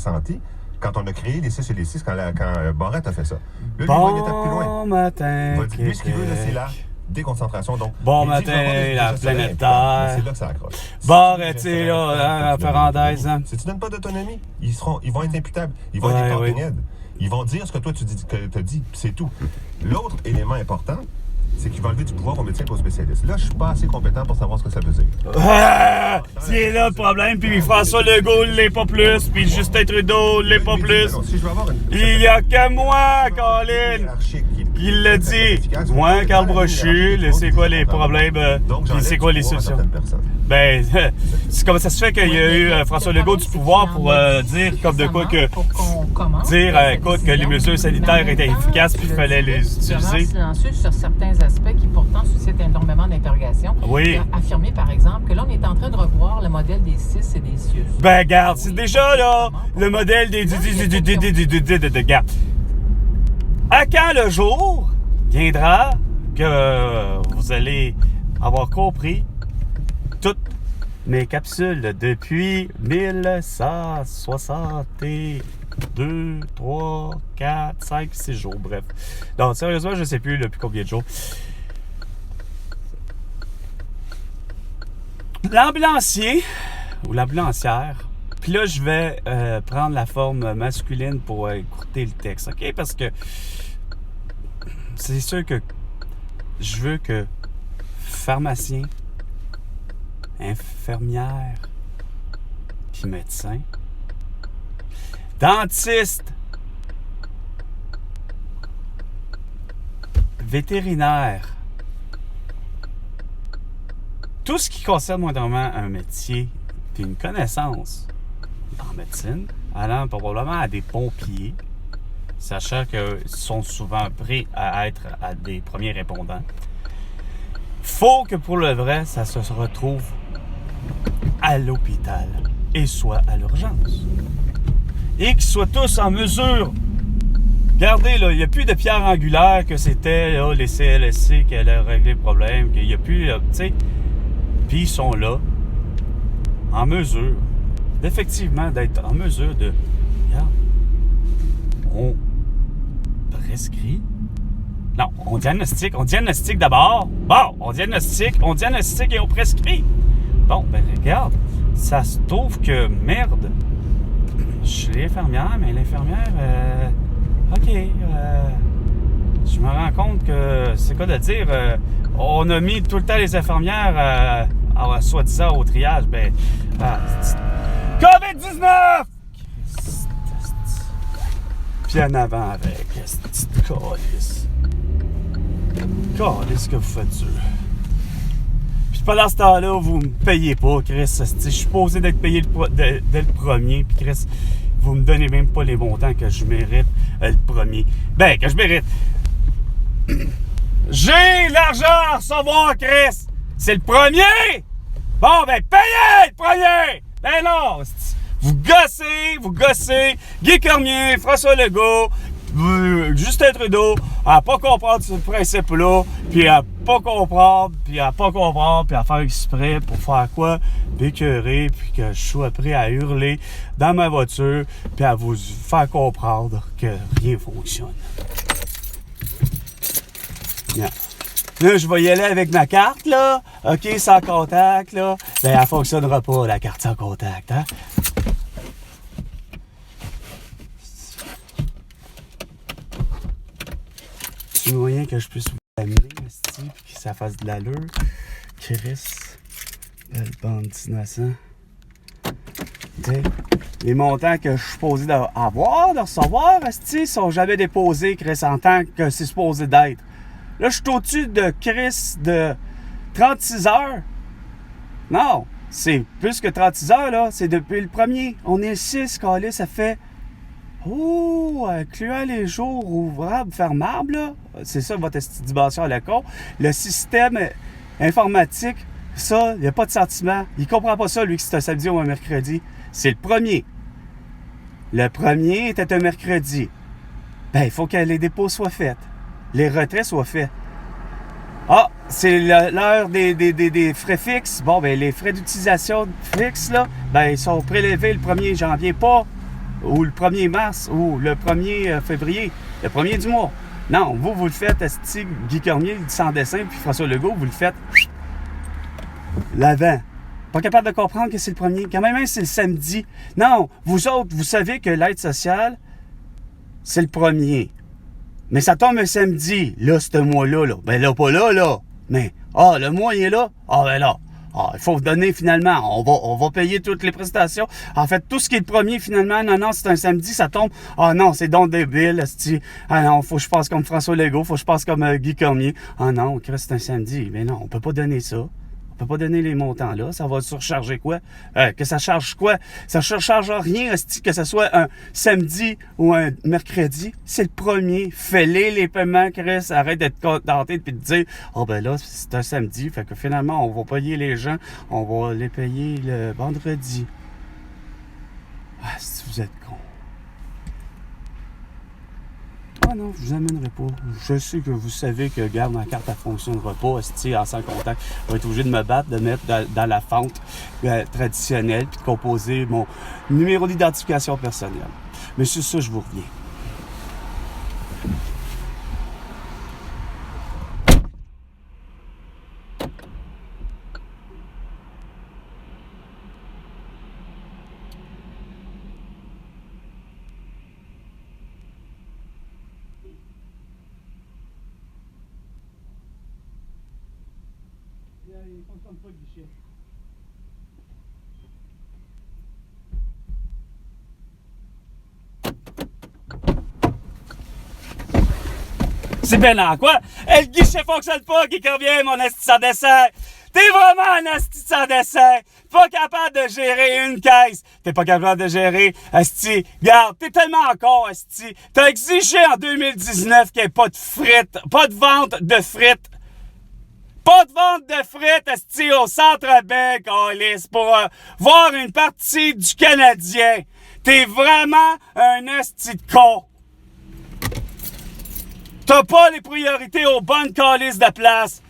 santé quand on a créé les 6 et les 6, quand Barrette a fait ça. Là, lui, Bon il va une étape plus loin. matin, Il va dire, lui, ce qu'il veut, là, c'est la déconcentration. Donc, bon il dit, je vais avoir matin, des la gestionnaires planète imputables. Mais Terre. c'est là que ça accroche. Barrette, Si tu là, la Ferrandez, hein. Si tu donnes pas d'autonomie, ils vont être imputables. Ils vont être des talking heads. Ils vont dire ce que toi tu dis, que t'as dit, puis c'est tout. L'autre élément important, c'est qu'il va enlever du pouvoir aux médecins et aux spécialistes. Là, je suis pas assez compétent pour savoir ce que ça veut dire. Ah, c'est là le problème, puis François Legault l'est pas plus, puis Justin Trudeau l'est pas plus. Si je veux avoir Il y a que moi, Colin, qui l'a dit. Moi, Carl Brochu, c'est quoi les problèmes, puis c'est quoi les solutions? Ben, c'est comment ça se fait qu'il y a eu François Legault du pouvoir pour dire comme de quoi que écoute, que les mesures sanitaires étaient efficaces puis qu'il fallait les utiliser. Silencieux sur certains aspects qui pourtant suscitent énormément d'interrogations. Oui. Il a affirmé par exemple que là on est en train de revoir le modèle des CIS et des CIUS. Ben regarde, c'est déjà là le modèle des regarde. À quand le jour viendra que vous allez avoir compris toutes mes capsules depuis 1162, 3, 4, 5, 6 jours, bref. Donc, sérieusement, je ne sais plus depuis combien de jours. L'ambulancier ou l'ambulancière, puis là, je vais prendre la forme masculine pour écouter le texte, OK? Parce que c'est sûr que je veux que pharmacien, infirmière, puis médecin, dentiste, vétérinaire, tout ce qui concerne moindrement un métier puis une connaissance en médecine, allant probablement à des pompiers, sachant qu'ils sont souvent prêts à être à des premiers répondants. Faut que pour le vrai, ça se retrouve à l'hôpital et soit à l'urgence. Et qu'ils soient tous en mesure. Regardez, là, il n'y a plus de pierre angulaire que c'était là, les CLSC qui allaient régler le problème, qu'il n'y a plus, tu sais. Puis ils sont là, en mesure, d'effectivement, d'être en mesure de. Regarde, on prescrit. Non, on diagnostique d'abord. Bon, on diagnostique et on prescrit. Bon, ben regarde, ça se trouve que, merde, je suis l'infirmière, mais l'infirmière, je me rends compte que, c'est quoi de dire, on a mis tout le temps les infirmières, soi-disant, au triage, ben, COVID-19! Puis en avant avec, cette calice. Calice que vous faites dur. Puis pendant ce temps-là, vous me payez pas, Chris. Je suis supposé d'être payé dès le premier, puis Chris, vous me donnez même pas les montants que je mérite le premier. Ben, que je mérite. J'ai l'argent à recevoir, Chris! C'est le premier! Bon, ben, payez le premier! Ben non! Vous gossez. Guy Cormier, François Legault, Justin Trudeau, à pas comprendre ce principe-là, puis à pas comprendre, puis à faire exprès pour faire quoi? M'écœurer, puis que je sois prêt à hurler dans ma voiture, puis à vous faire comprendre que rien fonctionne. Yeah. Là, je vais y aller avec ma carte, là. OK, sans contact, là. Ben, elle fonctionnera pas, la carte sans contact, hein. C'est moyen que je puisse vous amener, puis que ça fasse de l'allure. Chris, belle bande d'innocents. T'sais, les montants que je suis supposé de recevoir, sont jamais déposés, Chris, en tant que c'est supposé d'être. Là, je suis au-dessus de Chris de 36 heures. Non, c'est plus que 36 heures, là. C'est depuis le premier. On est le 6, calé, ça fait... Oh, incluant les jours ouvrables, fermables, là. C'est ça votre estimation à l'école. Le système informatique, ça, il n'y a pas de sentiment. Il comprend pas ça, lui, que c'est un samedi ou un mercredi. C'est le premier. Le premier était un mercredi. Ben, il faut que les dépôts soient faits. Les retraits soient faits. Ah, c'est l'heure des frais fixes. Bon, ben les frais d'utilisation fixes, là, ben ils sont prélevés le 1er janvier. Pas ou le 1er mars, ou le 1er février, le 1er du mois. Non, vous le faites, esti, Guy Cormier, sans dessin, puis François Legault, vous le faites l'avant. Pas capable de comprendre que c'est le 1er, quand même c'est le samedi. Non, vous autres, vous savez que l'aide sociale, c'est le 1er. Mais ça tombe un samedi, là, ce mois-là, là. Ben là, pas là, là. Mais, le mois, il est là. Ben là. Il faut vous donner, finalement. On va payer toutes les prestations. En fait, tout ce qui est le 1er, finalement, non, c'est un samedi, ça tombe. Non, c'est donc débile, esti. Non, faut que je passe comme François Legault, faut que je passe comme Guy Cormier. Non, c'est un samedi. Mais non, on peut pas donner ça. On peut pas donner les montants là, ça va surcharger quoi? Que ça charge quoi? Ça surcharge rien, que ce soit un samedi ou un mercredi. C'est le 1er. Fais-les les paiements, Chris. Arrête d'être contenté et de dire ben là, c'est un samedi, fait que finalement, on va payer les gens, on va les payer le vendredi. Si vous êtes con. Non, je vous amènerai pas. Je sais que vous savez que, regarde, ma carte, elle fonctionnera pas, en sans contact. Je vais être obligé de me battre, de mettre dans la fente traditionnelle, puis de composer mon numéro d'identification personnelle. Mais sur ça, je vous reviens. Il fonctionne pas le guichet. C'est bien en quoi? Le guichet fonctionne pas, Guy Cormier, mon esti sans dessin. T'es vraiment un esti sans dessin. Pas capable de gérer une caisse. T'es pas capable de gérer, esti. Regarde, t'es tellement con, esti. T'as exigé en 2019 qu'il n'y ait pas de frites, pas de vente de frites. Pas de vente de frites, esti, au Centre Bell, câlisse, pour voir une partie du Canadien. T'es vraiment un esti de con. T'as pas les priorités aux bonnes câlisses de place.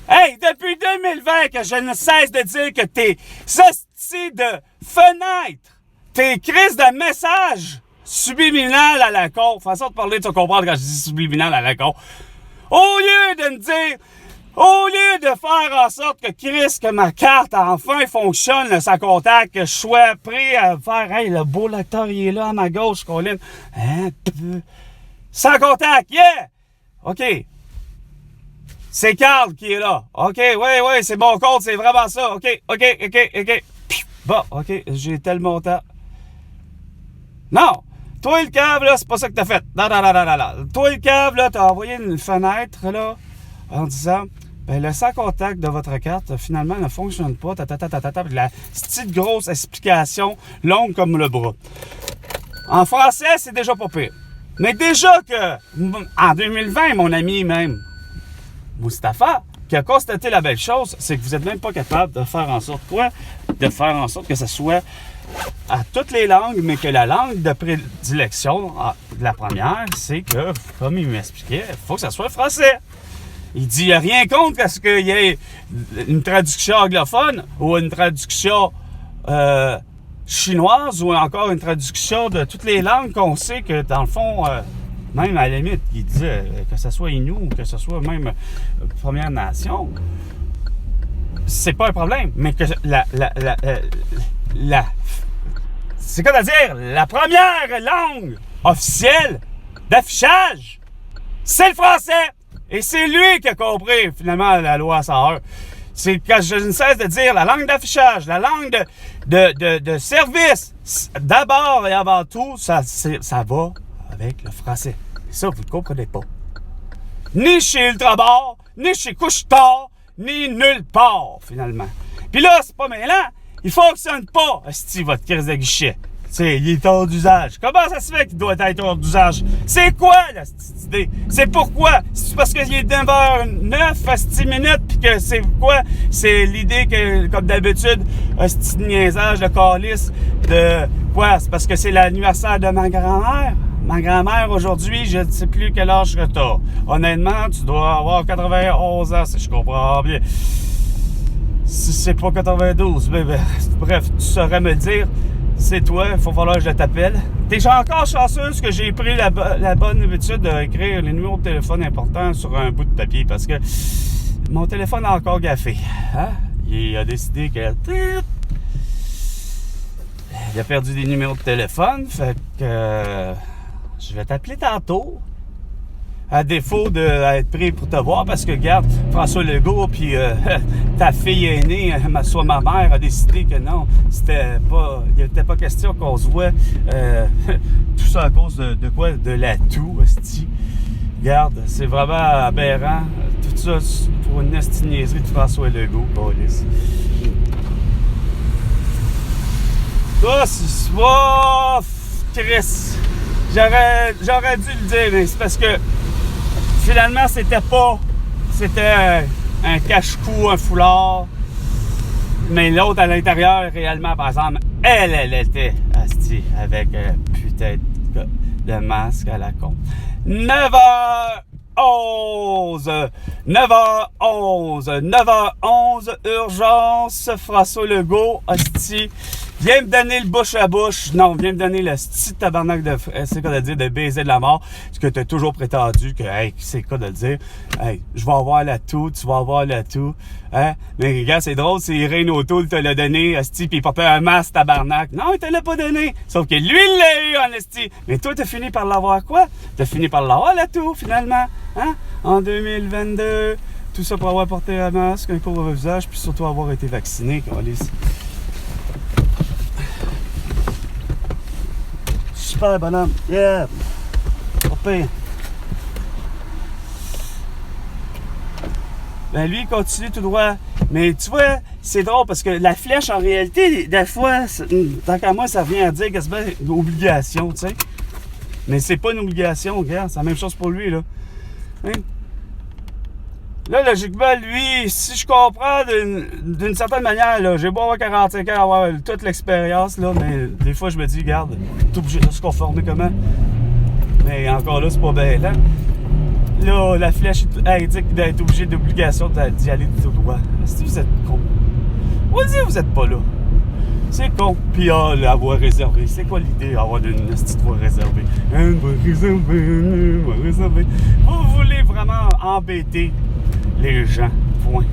Hey, depuis 2020 que je ne cesse de dire que tes hosties de fenêtres, tes crises de messages subliminales à la con, façon de parler, tu vas comprendre quand je dis subliminal à la con, au lieu de me dire, au lieu de faire en sorte que Chris, que ma carte enfin fonctionne, le sans contact, que je sois prêt à faire, hey, le beau lecteur, il est là à ma gauche, Colin. Hein? Sans contact, yeah! OK. C'est Carl qui est là. OK, oui, c'est mon compte, c'est vraiment ça. OK. Bon, OK, j'ai tel montant. Non! Toi, le câble, là, c'est pas ça que t'as fait. Non. Toi, le câble, là, t'as envoyé une fenêtre, là, en disant, ben, le sans contact de votre carte, finalement, ne fonctionne pas. La petite grosse explication, longue comme le bras. En français, c'est déjà pas pire. Mais déjà que, en 2020, mon ami même, Mustapha, qui a constaté la belle chose, c'est que vous n'êtes même pas capable de faire en sorte quoi? De faire en sorte que ce soit à toutes les langues, mais que la langue de prédilection, la première, c'est que, comme il m'expliquait, il faut que ça soit français. Il dit, il n'y a rien contre à ce qu'il y ait une traduction anglophone ou une traduction chinoise ou encore une traduction de toutes les langues qu'on sait que, dans le fond, même à la limite, il disait que ce soit Innu ou que ce soit même Première Nation, c'est pas un problème. Mais que c'est quoi à dire? La première langue officielle d'affichage, c'est le français! Et c'est lui qui a compris, finalement, la loi 101. C'est que je ne cesse de dire la langue d'affichage, la langue de service. D'abord et avant tout, ça va avec le français. Et ça, vous ne comprenez pas. Ni chez Ultrabar, ni chez Couche-Tard, ni nulle part, finalement. Puis là, c'est pas mêlant. Il fonctionne pas, esti, votre crise de guichet. Il est hors d'usage. Comment ça se fait qu'il doit être hors d'usage? C'est quoi, là, cette idée? C'est pourquoi? C'est parce qu'il est 9h09 à 10 minutes, puis que c'est quoi? C'est l'idée que, comme d'habitude, un petit niaisage de calice de quoi? C'est parce que c'est l'anniversaire de ma grand-mère? Ma grand-mère, aujourd'hui, je ne sais plus quel âge que t'as. Honnêtement, tu dois avoir 91 ans, si je comprends bien. Si c'est pas 92, mais bref, tu saurais me dire. c'est toi, il faut falloir que je t'appelle. T'es encore chanceuse que j'ai pris la bonne habitude d'écrire les numéros de téléphone importants sur un bout de papier parce que mon téléphone a encore gaffé. Hein? Il a décidé que... Il a perdu des numéros de téléphone, fait que je vais t'appeler tantôt. À défaut d'être pris pour te voir, parce que, regarde, François Legault, puis ta fille aînée, soit ma mère, a décidé que non, il n'était pas question qu'on se voit. Tout ça à cause de quoi? De l'atout, hostie. Regarde, c'est vraiment aberrant. Tout ça pour une niaiserie de François Legault, câlisse. Oh, Chris! J'aurais dû le dire, mais c'est parce que finalement, c'était un cache-cou, un foulard. Mais l'autre à l'intérieur, réellement, par exemple, elle était astie avec un putain de masque à la con. 9h11, 9h11, urgence, François Legault, hostie. Viens me donner le bouche à bouche. Non, viens me donner le petit tabarnak de... C'est quoi de dire? De baiser de la mort. Ce que t'as toujours prétendu que, hey, c'est quoi de le dire? Hey, je vais avoir l'atout, tu vas avoir l'atout. Hein? Mais regarde, c'est drôle, c'est Irène O'Toole te l'a donné, asti, pis il portait un masque, tabarnak. Non, il te l'a pas donné. Sauf que lui, il l'a eu, en asti. Mais toi, t'as fini par l'avoir quoi? T'as fini par l'avoir l'atout, finalement. Hein? En 2022. Tout ça pour avoir porté un masque, un couvre-visage, puis surtout avoir été vacciné, câlisse. Super bonhomme, yeah! Pas pire. Ben lui, il continue tout droit. Mais tu vois, c'est drôle parce que la flèche, en réalité, des fois, tant qu'à moi, ça revient à dire que c'est une obligation, tu sais. Mais c'est pas une obligation, regarde, c'est la même chose pour lui, là. Hein? Là, logiquement, lui, si je comprends d'une certaine manière, là, j'ai beau avoir 45 ans, avoir toute l'expérience, là, mais des fois, je me dis, regarde, t'es obligé de se conformer comment? Mais encore là, c'est pas bien là. Là, la flèche indique d'être obligé d'obligation d'y aller tout droit. Si vous êtes con. On dit vous êtes pas là. C'est con. Puis la voie réservée. C'est quoi l'idée d'avoir une petite voie réservée? Une voie réservée, une voie réservée. Vous voulez vraiment embêter les gens. Point.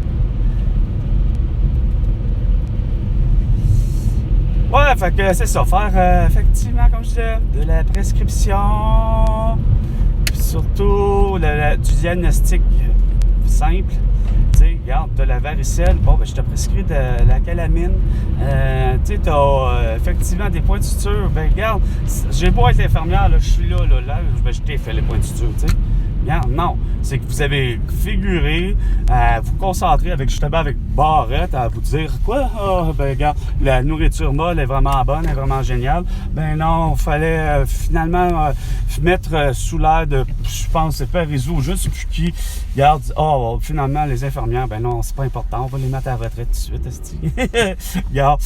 Ouais, fait que c'est ça. Faire effectivement, comme je disais, de la prescription. Puis surtout du diagnostic simple. Tu sais, regarde, t'as la varicelle, bon, ben, je te prescris de la calamine. Tu sais, t'as effectivement des points de suture. Ben, regarde, j'ai beau être infirmière, là, je suis là, ben, je t'ai fait les points de suture, tu sais. Regarde, non, c'est que vous avez figuré à vous concentrer justement avec Barrette, à vous dire quoi? Oh, ben, regarde, la nourriture molle est vraiment bonne, elle est vraiment géniale. Ben non, il fallait finalement mettre sous l'air de, je pense, c'est Parisou, je sais plus qui. Regarde, finalement, les infirmières, ben non, c'est pas important, on va les mettre à la retraite tout de suite, esti. Regarde,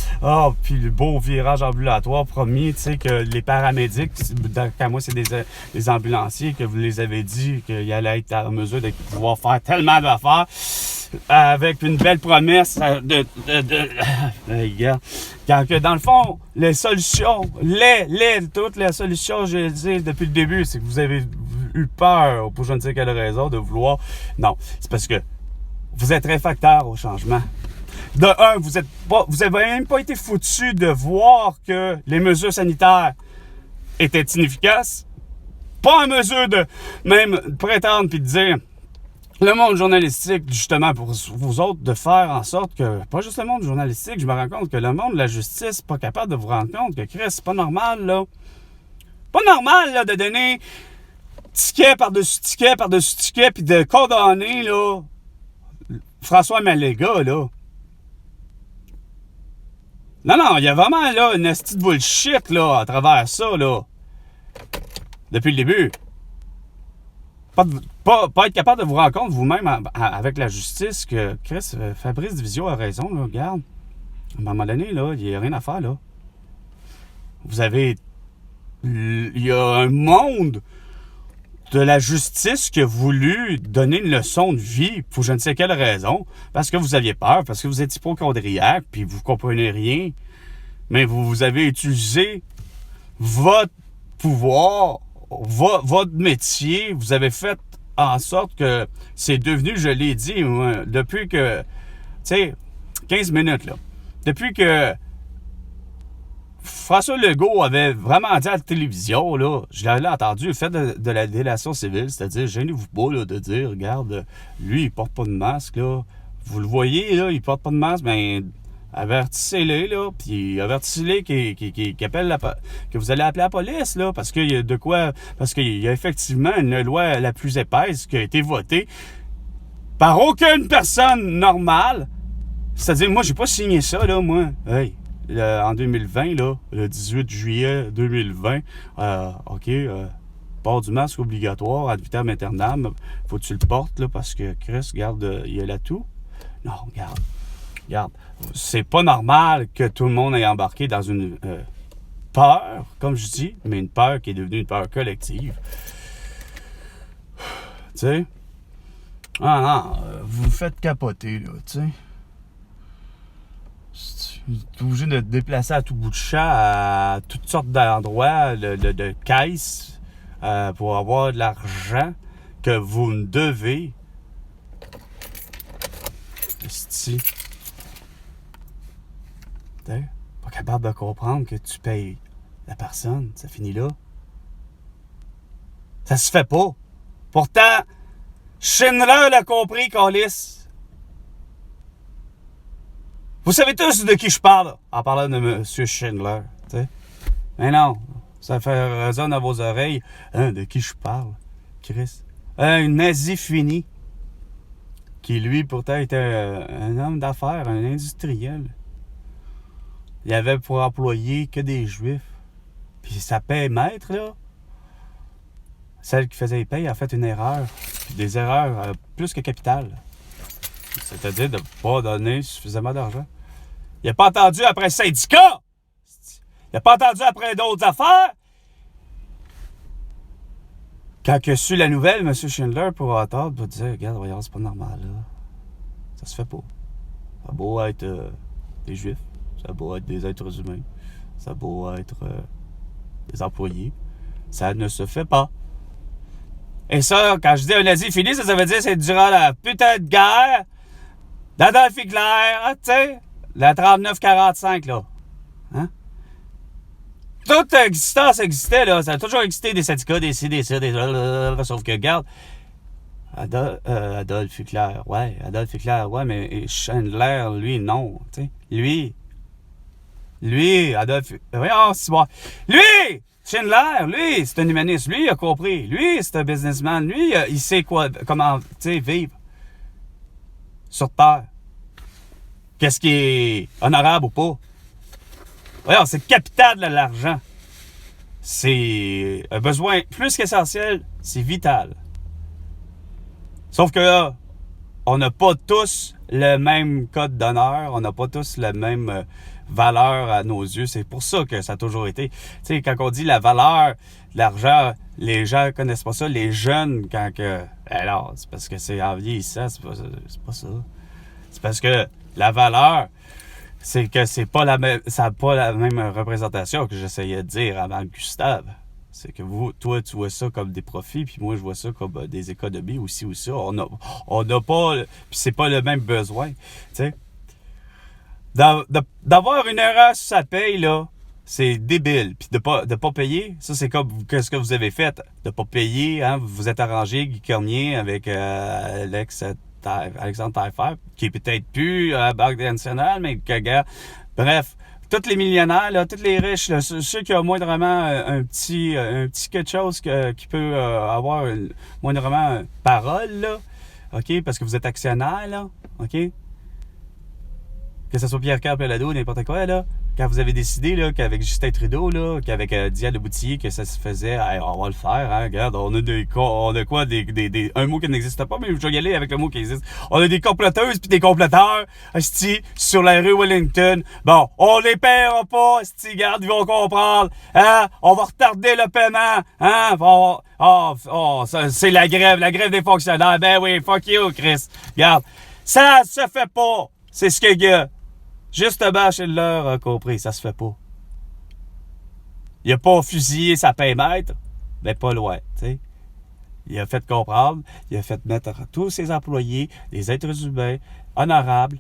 puis le beau virage ambulatoire, promis, tu sais, que les paramédics, quand moi, c'est des ambulanciers, que vous les avez dit qu'ils allaient être en mesure de pouvoir faire tellement d'affaires, avec une belle promesse regarde, quand que dans le fond, les solutions, toutes les solutions, je le dis depuis le début, c'est que vous avez eu peur, pour je ne sais quelle raison, de vouloir... Non, c'est parce que vous êtes réfractaire au changement. De un, vous avez même pas été foutu de voir que les mesures sanitaires étaient inefficaces. Pas en mesure de même prétendre puis de dire le monde journalistique, justement, pour vous autres, de faire en sorte que, pas juste le monde journalistique, je me rends compte que le monde de la justice n'est pas capable de vous rendre compte que, Chris, c'est pas normal, là. Pas normal, là, de donner ticket par-dessus ticket par-dessus ticket puis de condamner, là, François Maléga, là. Non, il y a vraiment, là, une astuce de bullshit, là, à travers ça, là. Depuis le début. Pas être capable de vous rendre compte vous-même avec la justice que Chris, Fabrice Divisio a raison, là, regarde. À un moment donné, là, il n'y a rien à faire, là. Vous avez... Il y a un monde de la justice qui a voulu donner une leçon de vie pour je ne sais quelle raison. Parce que vous aviez peur, parce que vous êtes hypochondriaque, puis vous comprenez rien. mais vous avez utilisé votre pouvoir, votre métier, vous avez fait en sorte que c'est devenu, je l'ai dit, moi, depuis que, tu sais, 15 minutes, là, depuis que François Legault avait vraiment dit à la télévision, là, je l'avais entendu, faites de la délation civile, c'est-à-dire, gênez-vous pas là, de dire, regarde, lui, il porte pas de masque, là. Vous le voyez, là, il porte pas de masque, ben, avertissez-les, là, puis avertissez-les que vous allez appeler la police, là, parce qu'il y a de quoi, parce qu'il y a effectivement une loi la plus épaisse qui a été votée par aucune personne normale. C'est-à-dire, moi, j'ai pas signé ça, là, moi. Hey. En 2020, là, le 18 juillet 2020, port du masque obligatoire ad vitam aeternam, faut que tu le portes, là, parce que Chris, regarde, il y a l'atout. Non, regarde, c'est pas normal que tout le monde ait embarqué dans une peur, comme je dis, mais une peur qui est devenue une peur collective. Tu sais? Ah non, vous me faites capoter, là, tu sais. Vous êtes obligé de te déplacer à tout bout de champ, à toutes sortes d'endroits, de caisses, pour avoir de l'argent que vous me devez. Esti. T'es pas capable de comprendre que tu payes la personne, ça finit là. Ça se fait pas. Pourtant, Schindler l'a compris, câlisse. Vous savez tous de qui je parle en parlant de M. Schindler, tu sais. Mais non, ça fait résonne à vos oreilles. Hein, de qui je parle, Chris? Un nazi fini, qui lui pourtant était un homme d'affaires, un industriel. Il avait pour employer que des juifs. Puis sa paie maître, là, celle qui faisait les payes a fait une erreur. Puis des erreurs plus que capitales. C'est-à-dire de ne pas donner suffisamment d'argent. Il n'a pas entendu après le syndicat. Il n'a pas entendu après d'autres affaires. Quand il a su la nouvelle, M. Schindler, pour entendre, va dire, regarde, voyons, c'est pas normal, là. Ça se fait pas. Ça a beau être des Juifs. Ça a beau être des êtres humains. Ça a beau être des employés. Ça ne se fait pas. Et ça, quand je dis un nazi fini, ça veut dire que c'est durant la putain de guerre d'Adolf Hitler, hein, tu sais, la 39-45, là. Hein? Toute existence existait, là. Ça a toujours existé des syndicats, des ci, des ça, des... Sauf que, regarde, Adolf Hitler, ouais, mais Schindler, lui, non, tu sais. Lui, Adolf... Voyons, c'est bon. Lui! Schindler, lui, c'est un humaniste. Lui, il a compris. Lui, c'est un businessman. Lui, il sait comment, tu sais, vivre sur Terre. Qu'est-ce qui est honorable ou pas? Voyons, c'est capital de l'argent. C'est un besoin plus qu'essentiel, c'est vital. Sauf que là, on n'a pas tous le même code d'honneur, on n'a pas tous la même valeur à nos yeux. C'est pour ça que ça a toujours été. Tu sais, quand on dit la valeur de l'argent, les gens connaissent pas ça. Les jeunes, quand que... Alors, c'est parce que c'est en vieillissant, c'est pas ça. C'est parce que la valeur, c'est que c'est pas la même, ça n'a pas la même représentation que j'essayais de dire avant Gustave. C'est que toi, tu vois ça comme des profits, puis moi, je vois ça comme des économies aussi ou ça. On n'a pas, puis c'est pas le même besoin, tu sais. D'avoir une erreur sur sa paye, là, c'est débile. Puis de pas payer, ça, c'est comme ce que vous avez fait. De pas payer, hein, vous vous êtes arrangé, Guy Cormier, avec Alexandre Taillefer, qui est peut-être plus à la Banque nationale, mais que, bref, tous les millionnaires, là, tous les riches, là, ceux qui ont moindrement un petit quelque chose qui peut avoir moindrement parole, là, OK, parce que vous êtes actionnaire, là, OK? Que ce soit Pierre-Carl Pelado, n'importe quoi, là, quand vous avez décidé, là, qu'avec Justin Trudeau, là, qu'avec Diane Le Boutillier, que ça se faisait, hey, on va le faire, hein, regarde, on a quoi, un mot qui n'existe pas, mais je vais y aller avec le mot qui existe. On a des comploteuses puis des comploteurs, asti, sur la rue Wellington. Bon, on les paiera pas, asti, regarde, ils vont comprendre, hein, on va retarder le paiement, hein, c'est la grève des fonctionnaires, ben oui, fuck you, Chris, regarde, ça se fait pas, c'est ce que, justement, Schindler a compris, ça se fait pas. Il a pas fusillé sa paie-maître, mais pas loin, tu sais. Il a fait comprendre, il a fait mettre tous ses employés, des êtres humains, honorables,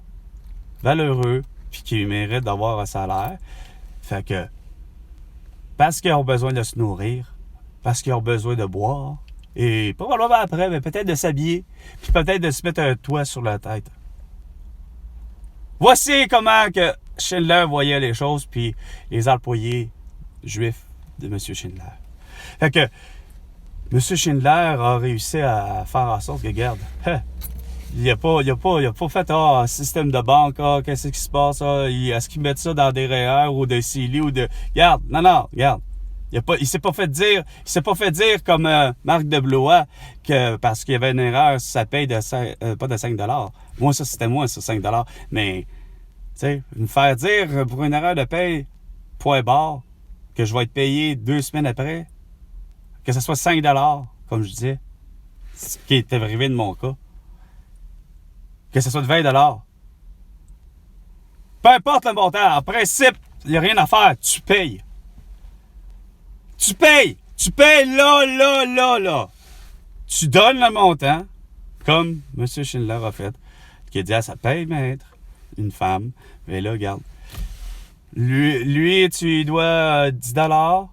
valeureux, puis qui méritent d'avoir un salaire. Fait que, parce qu'ils ont besoin de se nourrir, parce qu'ils ont besoin de boire, et probablement après, mais peut-être de s'habiller, puis peut-être de se mettre un toit sur la tête. Voici comment que Schindler voyait les choses, puis les employés juifs de M. Schindler. Fait que M. Schindler a réussi à faire en sorte que, regarde, il a pas fait un système de banque, qu'est-ce qui se passe, est-ce qu'ils mettent ça dans des REER ou des CELI ou de. Regarde, non, regarde. Il s'est pas fait dire comme Marc de Blois que parce qu'il y avait une erreur, ça paye pas de 5 $. Moi, ça, c'était moi, ça, 5 $. Mais, tu sais, me faire dire pour une erreur de paye, point barre, que je vais être payé 2 semaines après, que ce soit 5 $, comme je disais, ce qui est arrivé de mon cas, que ce soit de 20 $. Peu importe le montant, en principe, il n'y a rien à faire, tu payes. Tu payes là. Tu donnes le montant, comme M. Schindler a fait, qui a dit à sa paye-maître, une femme, mais là, regarde, lui, tu lui dois 10 $,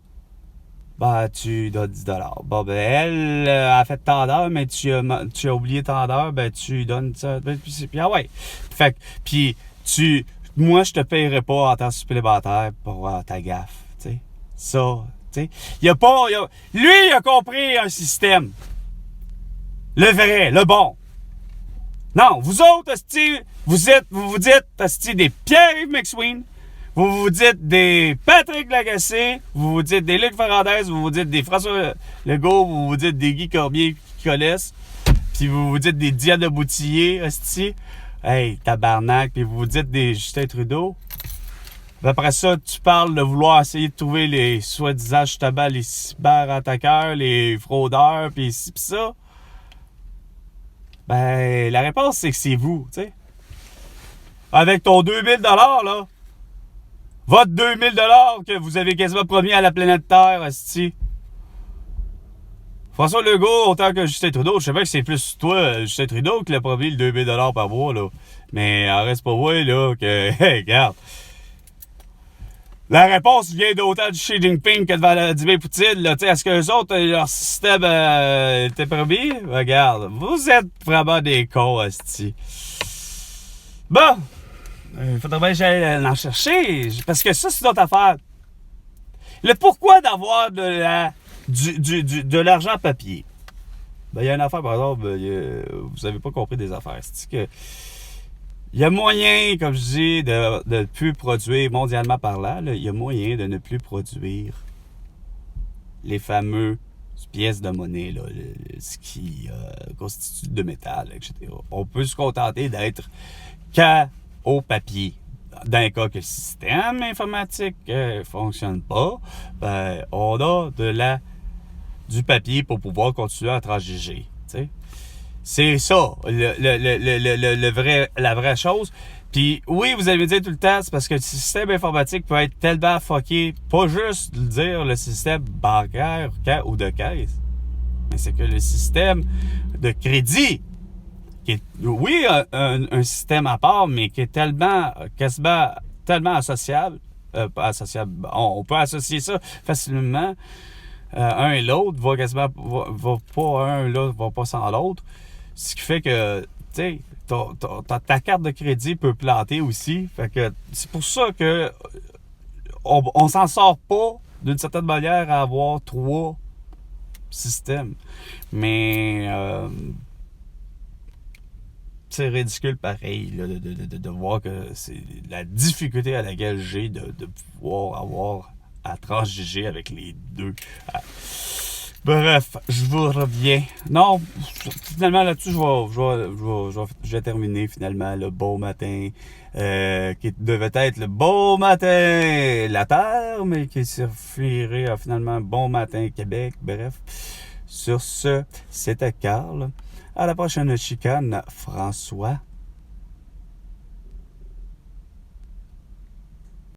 ben, tu dois 10 $. Bon, ben, elle a fait tant d'heures, mais tu as oublié tant d'heures, ben, tu lui donnes ça, puis ah ouais. Fait que, puis moi, je te payerai pas en temps supplémentaire pour ta gaffe, tu sais. Ça, tu sais. Lui, il a compris un système. Le vrai, le bon. Non, vous autres, asti, vous vous dites, asti, des Pierre-Yves McSween, vous vous dites des Patrick Lagacé, vous vous dites des Luc Ferrandez, vous vous dites des François Legault, vous vous dites des Guy Cormier qui connaissent, puis vous vous dites des Diane de Boutillier, asti. Hey, tabarnak, puis vous vous dites des Justin Trudeau. Puis après ça, tu parles de vouloir essayer de trouver les soi-disant, justement, les cyberattaqueurs, les fraudeurs, puis ci, pis ça. Ben, la réponse, c'est que c'est vous, tu sais. Avec ton 2000 $, là. Votre 2000 $ que vous avez quasiment promis à la planète Terre, asti. François Legault, autant que Justin Trudeau, je savais que c'est plus toi, Justin Trudeau, qui l'a promis le 2000 $ par mois, là. Mais, reste pas vrai, là, que, hey, regarde. La réponse vient d'autant de Xi Jinping que de Vladimir Poutine, là. Est-ce que les autres, leur système était promis? Regarde, vous êtes vraiment des cons, asti. Bon, il faudrait bien que j'aille en chercher, parce que ça, c'est une autre affaire. Le pourquoi d'avoir de l'argent papier. Ben, il y a une affaire, par exemple, vous avez pas compris des affaires. C'est que il y a moyen, comme je dis, de ne plus produire, mondialement parlant, il y a moyen de ne plus produire les fameuses pièces de monnaie, là, ce qui constitue de métal, etc. On peut se contenter d'être qu'au papier. Dans le cas que le système informatique fonctionne pas, ben, on a du papier pour pouvoir continuer à transiger. T'sais. C'est ça, la vraie chose. Puis oui, vous avez dit tout le temps, c'est parce que le système informatique peut être tellement fucké, pas juste dire le système bancaire ou de caisse, mais c'est que le système de crédit, qui est, oui, un système à part, mais qui est tellement associable, pas associable, on peut associer ça facilement, un et l'autre, va pas un, l'autre va pas sans l'autre. Ce qui fait que, tu sais, ta carte de crédit peut planter aussi. Fait que c'est pour ça que on s'en sort pas d'une certaine manière à avoir 3 systèmes. Mais c'est ridicule pareil là, de voir que c'est la difficulté à laquelle j'ai de pouvoir avoir à transiger avec les deux. Bref, je vous reviens. Non, finalement là-dessus, je vais terminer finalement le beau matin, qui devait être le beau matin la Terre, mais qui s'affirait finalement bon matin Québec. Bref, sur ce, c'était Carl. À la prochaine chicane, François.